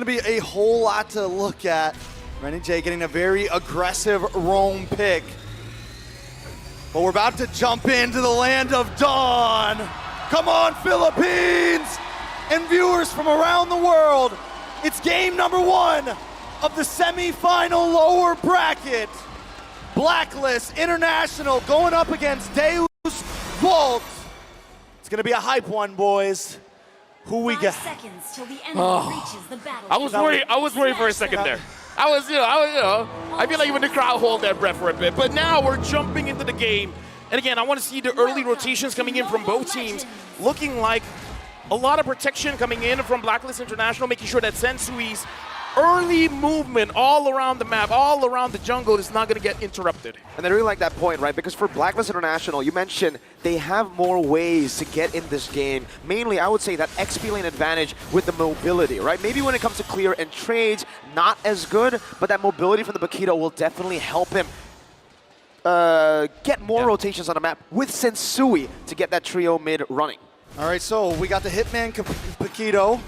going to be a whole lot to look at. Renny J getting a very aggressive roam pick. But we're about to jump into the land of dawn. Come on, Philippines and viewers from around the world. It's game number 1 of the semi-final lower bracket. Blacklist International going up against DEUSVULT. It's gonna be a hype one, boys. Who we got? 5 seconds till the enemy reaches the battle. I was worried for a second there. I feel like even the crowd hold their breath for a bit. But now we're jumping into the game. And again, I want to see the early rotations coming in from both teams, looking like a lot of protection coming in from Blacklist International, making sure that Sensui's early movement all around the map, all around the jungle is not going to get interrupted. And I really like that point, right? Because for Blacklist International, you mentioned they have more ways to get in this game. Mainly, I would say that XP lane advantage with the mobility, right? Maybe when it comes to clear and trades, not as good, but that mobility from the Bakito will definitely help him get more rotations on the map with Sensui to get that trio mid running. All right, so we got the Hitman Bakito.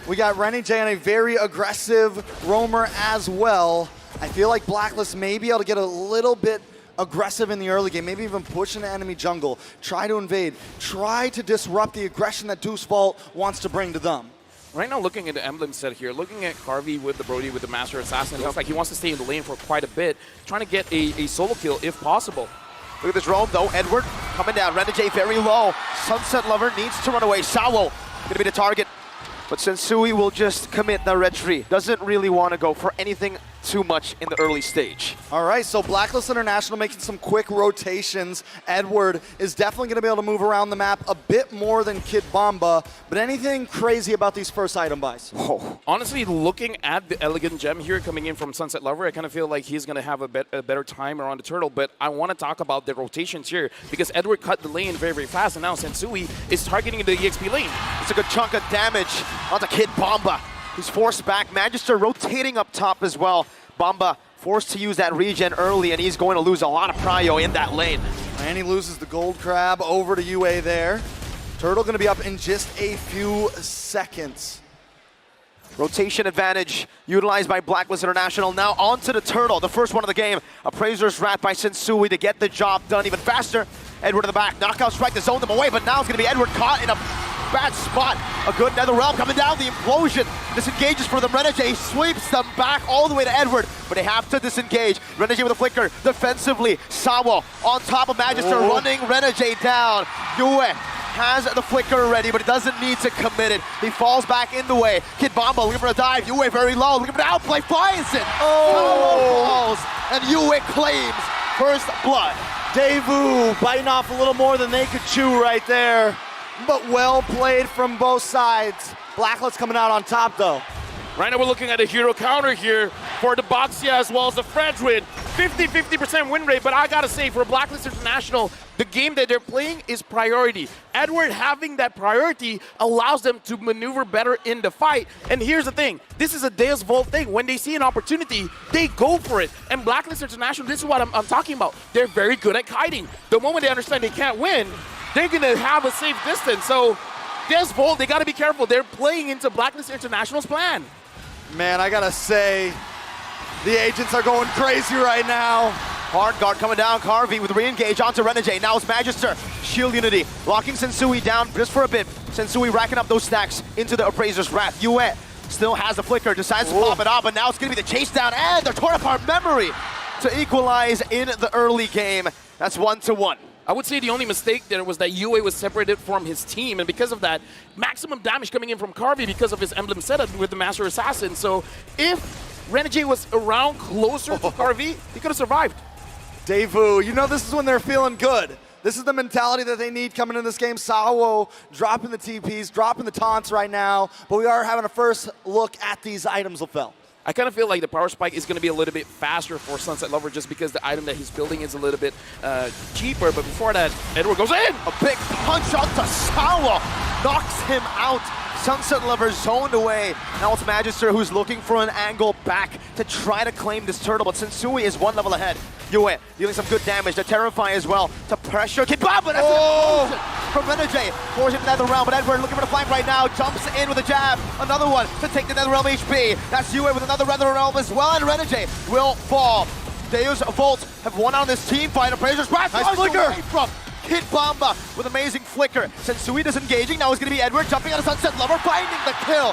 We got Renny J on a very aggressive roamer as well. I feel like Blacklist may be able to get a little bit aggressive in the early game, maybe even push into enemy jungle, try to invade, try to disrupt the aggression that DEUSVULT wants to bring to them. Right now, looking at the emblem set here, looking at Carvey with the Brody with the Master Assassin, it looks like he wants to stay in the lane for quite a bit, trying to get a solo kill if possible. Look at this roam though, Edward coming down, Renny J very low. Sunset Lover needs to run away. Sawo gonna be the target, but Sensui will just commit the retreat. Doesn't really want to go for anything too much in the early stage. All right, so Blacklist International making some quick rotations. Edward is definitely going to be able to move around the map a bit more than Kid Bomba, but anything crazy about these first item buys? Oh. Honestly, looking at the Elegant Gem here coming in from Sunset Lover, I kind of feel like he's going to have a better time around the turtle, but I want to talk about the rotations here because Edward cut the lane very, very fast, and now Sensui is targeting the EXP lane. It's a good chunk of damage onto Kid Bomba, who's forced back. Magister rotating up top as well. Bomba forced to use that regen early, and he's going to lose a lot of prio in that lane. And he loses the gold crab over to UA there. Turtle going to be up in just a few seconds. Rotation advantage utilized by Blacklist International. Now onto the turtle, the first one of the game. Appraiser's Rat by Sensui to get the job done even faster. Edward in the back, knockout strike to zone them away, but now it's going to be Edward caught in a bad spot. A good Nether Realm coming down, the implosion disengages for them. Renny J sweeps them back all the way to Edward, but they have to disengage. Renny J with a flicker defensively. Sawo on top of Magister, running Renny J down. Yue has the flicker ready, but he doesn't need to commit it. He falls back in the way. Kid Bomba looking for a dive. Yue very low, looking for the outplay, flies it. Falls, and Yue claims first blood. Devu biting off a little more than they could chew right there, but well played from both sides. Blacklist coming out on top though. Right now we're looking at a hero counter here for the Boxia as well as the Fredwin. 50% win rate, but I gotta say for Blacklist International, the game that they're playing is priority. Edward having that priority allows them to maneuver better in the fight. And here's the thing, this is a DEUSVULT thing. When they see an opportunity, they go for it. And Blacklist International, this is what I'm talking about. They're very good at kiting. The moment they understand they can't win, they're gonna have a safe distance. So DEUSVULT, they gotta be careful. They're playing into Blacklist International's plan. Man, I gotta say, the agents are going crazy right now. Hard guard coming down, Carvey with re-engage onto Renny J. Now it's Magister, Shield Unity, locking Sensui down just for a bit. Sensui racking up those stacks into the Appraiser's Wrath. Yue still has the flicker, decides to pop it up, but now it's gonna be the chase down and the torn apart memory to equalize in the early game. That's 1-1. I would say the only mistake there was that Yue was separated from his team, and because of that, maximum damage coming in from Carvey because of his emblem setup with the Master Assassin. So if Renny J was around closer to Carvey, he could have survived. Devu, you know this is when they're feeling good. This is the mentality that they need coming in this game. Sawo dropping the TPs, dropping the taunts right now, but we are having a first look at these items, LaFell. I kind of feel like the power spike is going to be a little bit faster for Sunset Lover just because the item that he's building is a little bit cheaper. But before that, Edward goes in! A big punch out to Sawo, knocks him out. Sunset Lover zoned away. Now it's Magister who's looking for an angle back to try to claim this turtle, but Sensui is one level ahead. Yue dealing some good damage. The Terrify as well to pressure Kid Bomba. That's an from Renegade. Forcing the nether realm, but Edward looking for the flank right now. Jumps in with a jab. Another one to take the nether realm HP. That's Yue with another nether realm as well, and Renegade will fall. DEUSVULT have won on this team fight. Appraiser's right. Nice flicker from Kid Bomba with amazing flicker. Sensui disengaging. Now it's going to be Edward jumping on a Sunset Lover, finding the kill.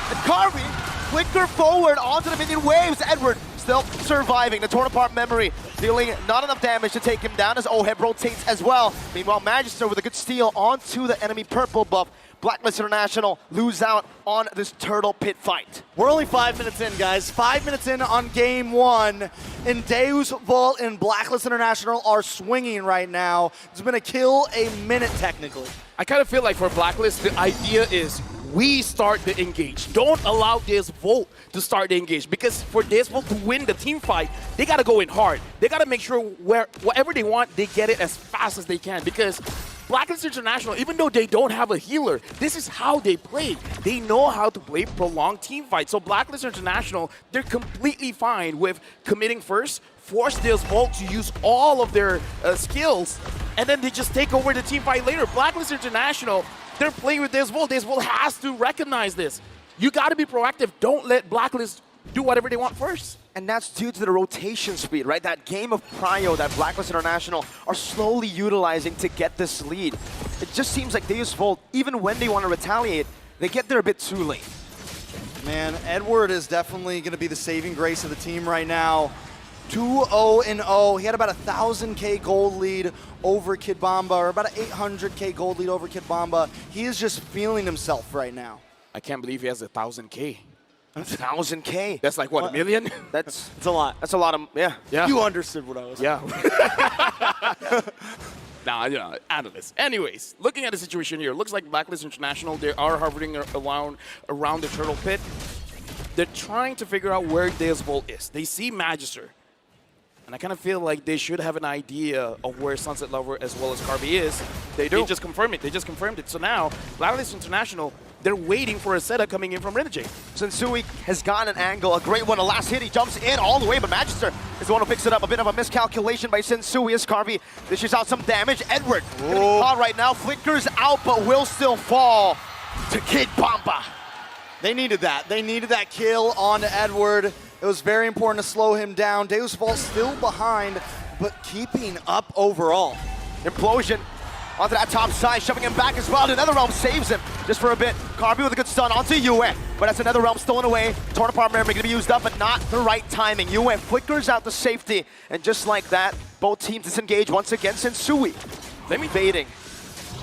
And Carvey, flicker forward onto the minion waves. Edward still surviving. The torn apart memory, dealing not enough damage to take him down as Oheb rotates as well. Meanwhile, Magister with a good steal onto the enemy purple buff. BLACKLIST International lose out on this turtle pit fight. We're only 5 minutes in, guys. 5 minutes in on game one. And DEUSVULT and BLACKLIST International are swinging right now. It's been a kill a minute, technically. I kind of feel like for BLACKLIST, the idea is we start the engage. Don't allow DEUSVULT to start the engage, because for DEUSVULT to win the team fight, they got to go in hard. They got to make sure whatever they want, they get it as fast as they can, because BLACKLIST International, even though they don't have a healer, this is how they play. They know how to play prolonged team fights. So BLACKLIST International, they're completely fine with committing first, force DEUSVULT to use all of their skills, and then they just take over the team fight later. BLACKLIST International, they're playing with DEUSVULT. DEUSVULT has to recognize this. You got to be proactive. Don't let BLACKLIST do whatever they want first. And that's due to the rotation speed, right? That game of prio that BLACKLIST International are slowly utilizing to get this lead. It just seems like DEUSVULT, even when they want to retaliate, they get there a bit too late. Man, Edward is definitely going to be the saving grace of the team right now. 2-0-0. He had about 1,000K gold lead over Kid Bomba, or about an 800K gold lead over Kid Bomba. He is just feeling himself right now. I can't believe he has 1,000K. 1,000K. That's like, what, a million? That's It's a lot. That's a lot of, yeah. You understood what I was saying. Yeah. Nah, you know, analysts. Anyways, looking at the situation here, looks like BLACKLIST International, they are hovering around the turtle pit. They're trying to figure out where DEUSVULT is. They see Magister. And I kind of feel like they should have an idea of where Sunset Lover as well as Carvey is. They just confirmed it. They just confirmed it. So now, BLACKLIST International, they're waiting for a setup coming in from Renegade. Sensui has got an angle, a great one. The last hit, he jumps in all the way, but Magister is the one who picks it up. A bit of a miscalculation by Sensui as Carvey dishes out some damage. Edward gonna be caught right now, flickers out, but will still fall to Kid Bomba. They needed that. They needed that kill on Edward. It was very important to slow him down. DEUSVULT still behind, but keeping up overall. Implosion onto that top side, shoving him back as well. Another realm saves him just for a bit. Carvey with a good stun onto Yue, but that's another realm stolen away. Torn apart memory gonna be used up, but not the right timing. Yue flickers out the safety, and just like that, both teams disengage once again. Sensui baiting.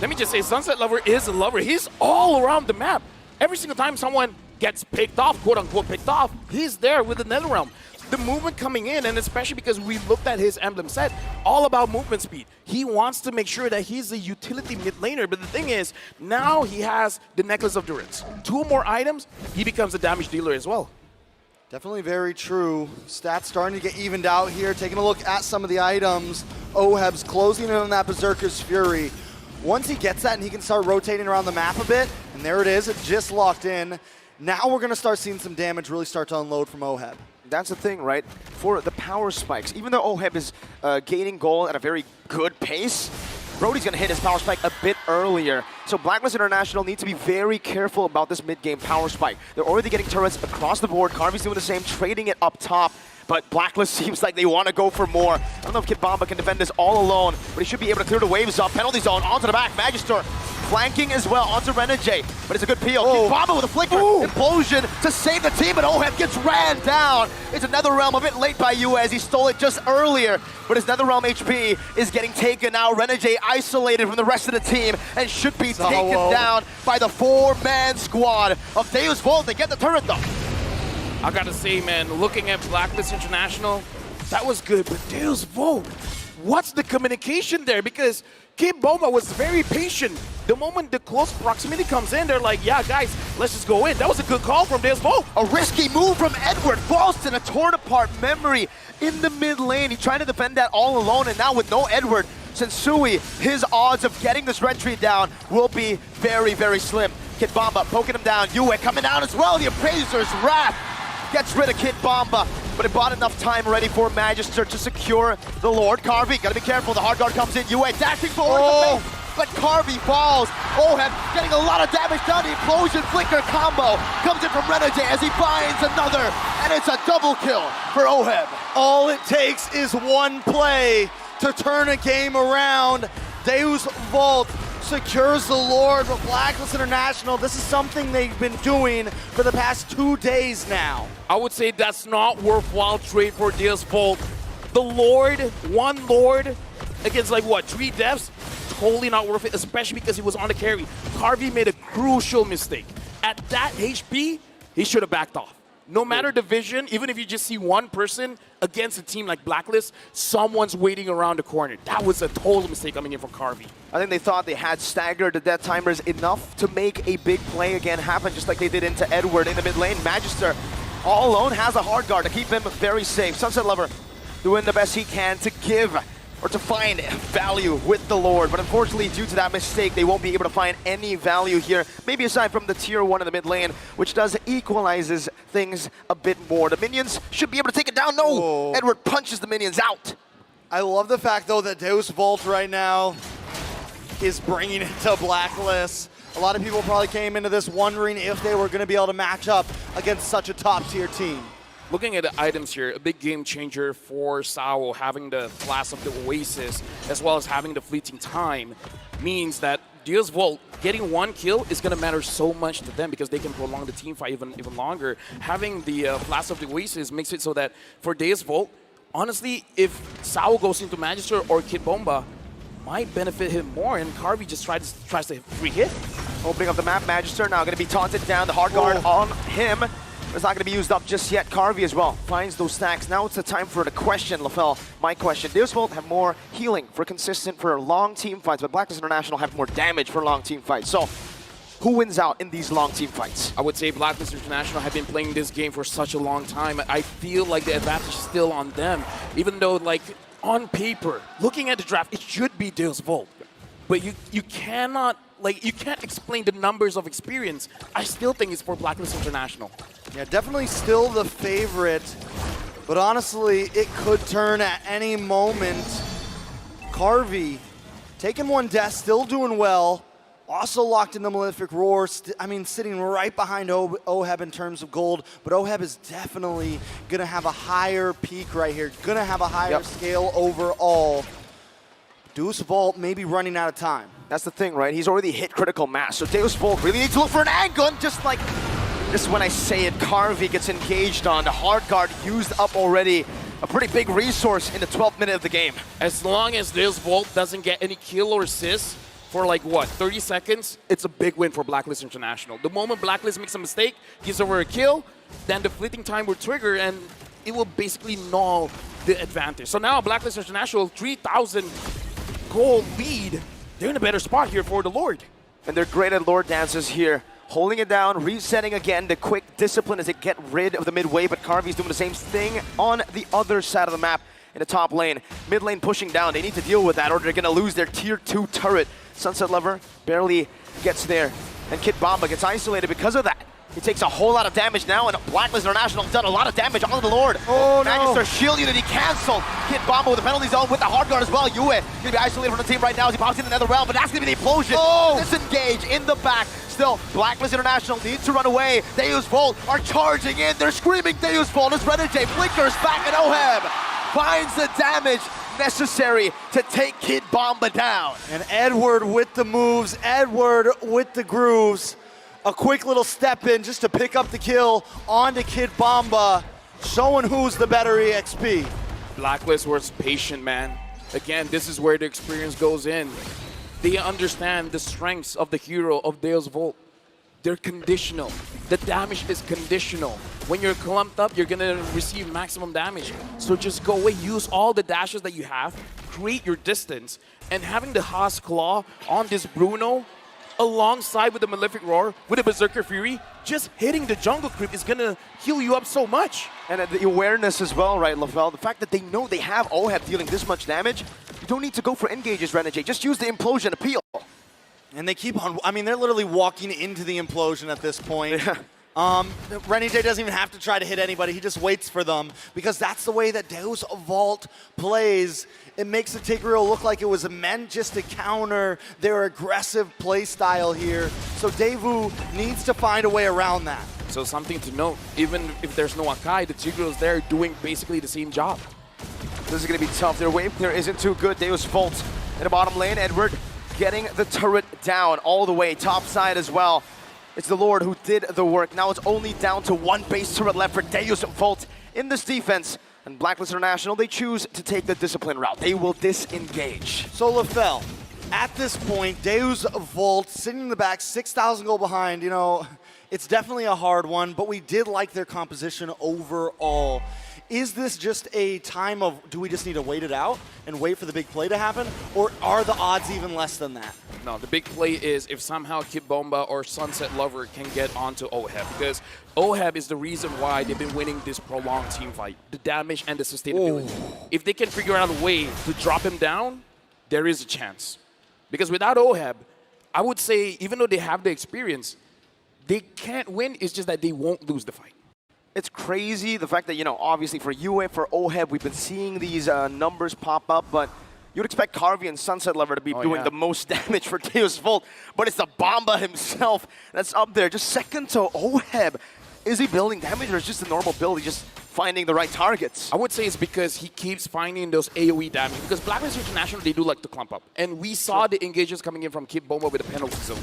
Let me just say, Sunset Lover is a lover. He's all around the map. Every single time someone gets picked off, quote unquote picked off, he's there with the Netherrealm. The movement coming in, and especially because we looked at his emblem set, all about movement speed. He wants to make sure that he's a utility mid laner, but the thing is, now he has the Necklace of Durance. 2 more items, he becomes a damage dealer as well. Definitely very true. Stats starting to get evened out here. Taking a look at some of the items. Oheb's closing in on that Berserker's Fury. Once he gets that and he can start rotating around the map a bit, and there it is, it just locked in. Now we're going to start seeing some damage really start to unload from Oheb. That's the thing, right? For the power spikes, even though Oheb is gaining gold at a very good pace, Brody's going to hit his power spike a bit earlier. So BLACKLIST International need to be very careful about this mid-game power spike. They're already getting turrets across the board. Carvey's doing the same, trading it up top. But BLACKLIST seems like they want to go for more. I don't know if Kid Bomba can defend this all alone, but he should be able to clear the waves up. Penalty zone onto the back. Magister flanking as well onto Renegade, but it's a good peel. Kid Bomba with a flicker. Implosion to save the team, but Oheb gets ran down. It's another realm a bit late by Yue as he stole it just earlier, but his nether realm HP is getting taken now. Renegade isolated from the rest of the team and should be taken down by the 4-man squad of DEUSVULT. They get the turret though. I gotta say, man, looking at BLACKLIST International, that was good, but DEUSVULT, what's the communication there? Because Kid Bomba was very patient. The moment the close proximity comes in, they're like, yeah, guys, let's just go in. That was a good call from DEUSVULT. A risky move from Edward. Falls to the torn apart memory in the mid lane. He tried to defend that all alone, and now with no Edward, Sensui, his odds of getting this retry down will be very, very slim. Kid Bomba poking him down. Yue coming down as well. The Appraiser's Wrath gets rid of Kid Bomba, but it bought enough time already for Magister to secure the Lord. Carvey, gotta be careful. The hard guard comes in. Yue dashing forward. but Carvey falls. Oheb getting a lot of damage done. The implosion flicker combo comes in from Renegade as he finds another, and it's a double kill for Oheb. All it takes is one play to turn a game around. DEUSVULT secures the Lord with BLACKLIST International. This is something they've been doing for the past 2 days now. I would say that's not worthwhile trade for DEUSVULT. The Lord, one Lord against like what, 3 deaths? Totally not worth it, especially because he was on the carry. Carvey made a crucial mistake. At that HP, he should have backed off. No matter the vision, even if you just see one person against a team like BLACKLIST, someone's waiting around the corner. That was a total mistake coming in from Carvey. I think they thought they had staggered the death timers enough to make a big play again happen, just like they did into Edward in the mid lane. Magister, all alone, has a hard guard to keep him very safe. Sunset Lover doing the best he can to give or to find value with the Lord. But unfortunately, due to that mistake, they won't be able to find any value here. Maybe aside from the tier 1 in the mid lane, which does equalizes things a bit more. The minions should be able to take it down. No! Whoa. Edward punches the minions out. I love the fact, though, that DEUSVULT right now is bringing it to BLACKLIST. A lot of people probably came into this wondering if they were going to be able to match up against such a top-tier team. Looking at the items here, a big game changer for Sao, having the Flash of the Oasis, as well as having the fleeting time, means that DEUSVULT getting 1 kill is going to matter so much to them because they can prolong the team fight even longer. Having the Flash of the Oasis makes it so that for DEUSVULT, honestly, if Sao goes into Magister or Kid Bomba, might benefit him more, and Carvey just tries to free hit. Opening up the map, Magister now going to be taunted down. The hard guard on him. It's not going to be used up just yet. Carvey as well finds those stacks. Now it's the time for the question, LaFell. My question. DEUSVULT have more healing for long team fights, but BLACKLIST International have more damage for long team fights. So, who wins out in these long team fights? I would say BLACKLIST International have been playing this game for such a long time. I feel like the advantage is still on them, even though, like, on paper, looking at the draft, it should be DEUSVULT. But you cannot, like, you can't explain the numbers of experience. I still think it's for BLACKLIST International. Yeah, definitely still the favorite, but honestly, it could turn at any moment. Carvey taking 1 death, still doing well. Also locked in the Malefic Roar, sitting right behind Oheb in terms of gold, but Oheb is definitely going to have a higher peak right here, going to have a higher scale overall. DEUSVULT may be running out of time. That's the thing, right? He's already hit critical mass, so DEUSVULT really needs to look for an angle, and just like this is when I say it, Carvey gets engaged on. The hard guard used up already. A pretty big resource in the 12th minute of the game. As long as DEUSVULT doesn't get any kill or assist for like, what, 30 seconds, it's a big win for BLACKLIST International. The moment BLACKLIST makes a mistake, gives over a kill, then the fleeting time will trigger and it will basically null the advantage. So now BLACKLIST International, 3,000 goal lead. They're in a better spot here for the Lord. And they're great at Lord dances here. Holding it down, resetting again, the quick discipline as they get rid of the mid wave, but Carvey's doing the same thing on the other side of the map in the top lane. Mid lane pushing down, they need to deal with that or they're gonna lose their tier 2 turret. Sunset Lover barely gets there, and Kid Bomba gets isolated because of that. He takes a whole lot of damage now, and BLACKLIST International done a lot of damage on the Lord. Oh, no. Magister shield unity canceled. Kid Bomba with the penalty zone with the hard guard as well. Yue gonna be isolated from the team right now as he pops in another realm, but that's gonna be the implosion. Disengage in the back. Still, BLACKLIST International needs to run away. DEUSVULT are charging in. They're screaming DEUSVULT as Renegade flickers back, and Oheb finds the damage necessary to take Kid Bomba down. And Edward with the moves, Edward with the grooves. A quick little step in just to pick up the kill onto Kid Bomba, showing who's the better EXP. BLACKLIST was patient, man. Again, this is where the experience goes in. They understand the strengths of the hero of DEUSVULT. They're conditional. The damage is conditional. When you're clumped up, you're gonna receive maximum damage. So just go away, use all the dashes that you have, create your distance, and having the Haas Claw on this Bruno, alongside with the Malefic Roar, with the Berserker Fury, just hitting the jungle creep is gonna heal you up so much. And the awareness as well, right, LaFell? The fact that they know they have Oheb dealing this much damage, you don't need to go for engages, Renegade. Just use the implosion appeal. And they keep on, they're literally walking into the implosion at this point. Renny J doesn't even have to try to hit anybody. He just waits for them because that's the way that DEUSVULT plays. It makes the Tigreal look like it was meant just to counter their aggressive play style here. So Devu needs to find a way around that. So something to note, even if there's no Akai, the Tigreal's there doing basically the same job. This is going to be tough. Their wave clear isn't too good. DEUSVULT in the bottom lane. Edward getting the turret down all the way, top side as well. It's the Lord who did the work. Now it's only down to one base turret left for DEUSVULT in this defense. And BLACKLIST International, they choose to take the discipline route. They will disengage. So LaFell, at this point, DEUSVULT sitting in the back, 6,000 gold behind. You know, it's definitely a hard one, but we did like their composition overall. Is this just a time of, do we just need to wait it out and wait for the big play to happen? Or are the odds even less than that? No, the big play is if somehow Kid Bomba or Sunset Lover can get onto OHEB, because OHEB is the reason why they've been winning this prolonged team fight, the damage and the sustainability. If they can figure out a way to drop him down, there is a chance. Because without OHEB, I would say, even though they have the experience, they can't win, it's just that they won't lose the fight. It's crazy, the fact that, you know, obviously for UA, for OHEB, we've been seeing these numbers pop up, but you'd expect Carvey and Sunset Lover to be doing the most damage for DEUSVULT, but it's the Bomba himself that's up there, just second to OHEB. Is he building damage, or is it just a normal build? He's just finding the right targets? I would say it's because he keeps finding those AoE damage, because BLACKLIST International, they do like to clump up. And we saw the engagements coming in from Kid Bomba with the penalty zone.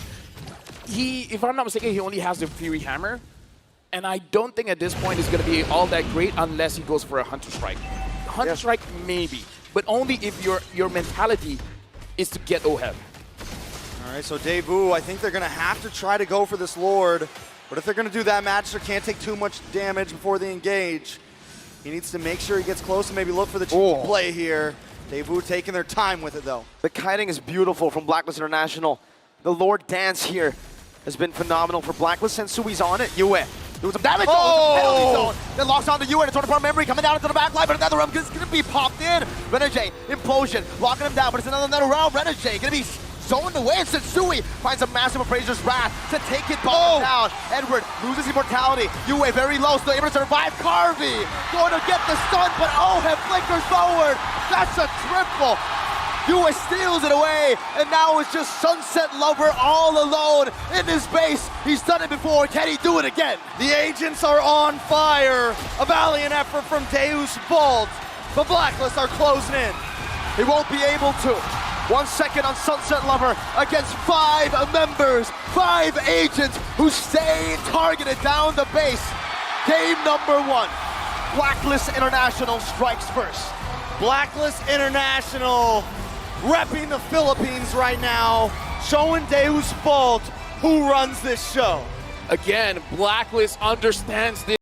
If I'm not mistaken, he only has the Fury Hammer. And I don't think at this point it's going to be all that great unless he goes for a Hunter Strike. Hunter Strike, maybe, but only if your mentality is to get OHEB. All right, so Devu, I think they're going to have to try to go for this Lord. But if they're going to do that, Magister can't take too much damage before they engage. He needs to make sure he gets close and maybe look for the cheap play here. Devu taking their time with it, though. The kiting is beautiful from BLACKLIST International. The Lord dance here has been phenomenal for BLACKLIST. Sensui's on it. Yue doing some damage. Penalty zone. Then locks on to Yue. It's on the memory coming down into the back line, but another round is going to be popped in. Renegade, implosion, locking him down, but it's another round. Renegade going to be zoned away, and Sensui finds a massive Appraiser's Wrath to take it down. Edward loses immortality. Yue very low, still able to survive. Carvey going to get the stun, but OHEB flickers forward. That's a triple. Yue steals it away, and now it's just Sunset Lover all alone in his base. He's done it before. Can he do it again? The agents are on fire. A valiant effort from DEUSVULT. The BLACKLIST are closing in. He won't be able to. 1 second on Sunset Lover against 5 members, 5 agents who stay targeted down the base. Game number 1. BLACKLIST International strikes first. BLACKLIST International repping the Philippines right now, showing DEUSVULT who runs this show. Again, BLACKLIST understands this.